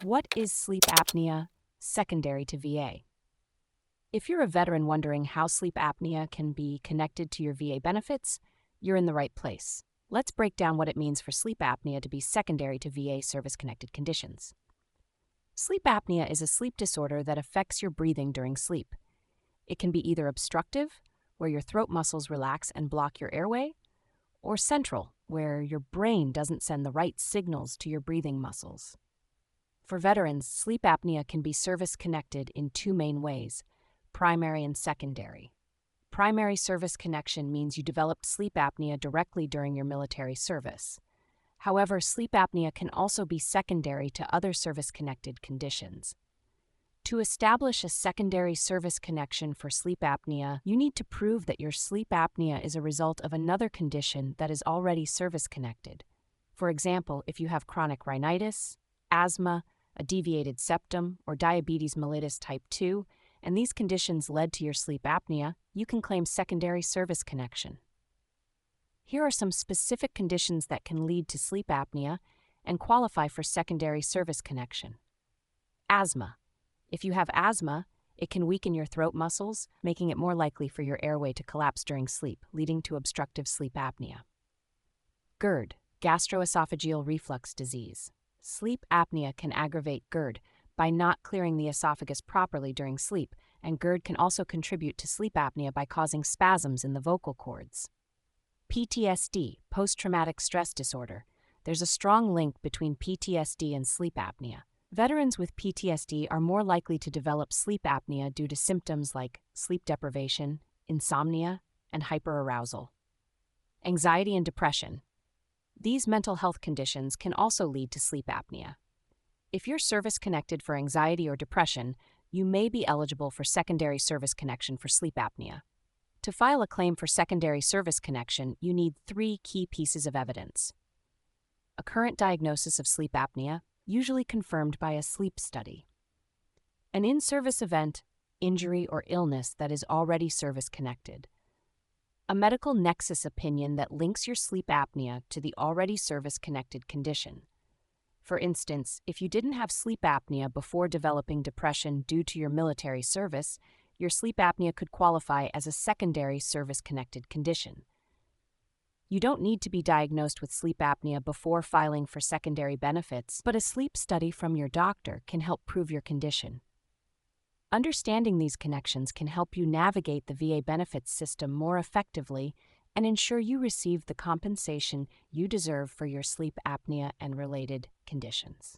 What is sleep apnea secondary to VA? If you're a veteran wondering how sleep apnea can be connected to your VA benefits, you're in the right place. Let's break down what it means for sleep apnea to be secondary to VA service-connected conditions. Sleep apnea is a sleep disorder that affects your breathing during sleep. It can be either obstructive, where your throat muscles relax and block your airway, or central, where your brain doesn't send the right signals to your breathing muscles. For veterans, sleep apnea can be service-connected in two main ways: primary and secondary. Primary service connection means you developed sleep apnea directly during your military service. However, sleep apnea can also be secondary to other service-connected conditions. To establish a secondary service connection for sleep apnea, you need to prove that your sleep apnea is a result of another condition that is already service-connected. For example, if you have chronic rhinitis, asthma, a deviated septum, or diabetes mellitus type 2, and these conditions led to your sleep apnea, you can claim secondary service connection. Here are some specific conditions that can lead to sleep apnea and qualify for secondary service connection. Asthma. If you have asthma, it can weaken your throat muscles, making it more likely for your airway to collapse during sleep, leading to obstructive sleep apnea. GERD, gastroesophageal reflux disease. Sleep apnea can aggravate GERD by not clearing the esophagus properly during sleep, and GERD can also contribute to sleep apnea by causing spasms in the vocal cords. PTSD, post-traumatic stress disorder. There's a strong link between PTSD and sleep apnea. Veterans with PTSD are more likely to develop sleep apnea due to symptoms like sleep deprivation, insomnia, and hyperarousal. Anxiety and depression. These mental health conditions can also lead to sleep apnea. If you're service-connected for anxiety or depression, you may be eligible for secondary service connection for sleep apnea. To file a claim for secondary service connection, you need 3 key pieces of evidence: a current diagnosis of sleep apnea, usually confirmed by a sleep study; an in-service event, injury, or illness that is already service-connected; a medical nexus opinion that links your sleep apnea to the already service-connected condition. For instance, if you didn't have sleep apnea before developing depression due to your military service, your sleep apnea could qualify as a secondary service-connected condition. You don't need to be diagnosed with sleep apnea before filing for secondary benefits, but a sleep study from your doctor can help prove your condition. Understanding these connections can help you navigate the VA benefits system more effectively and ensure you receive the compensation you deserve for your sleep apnea and related conditions.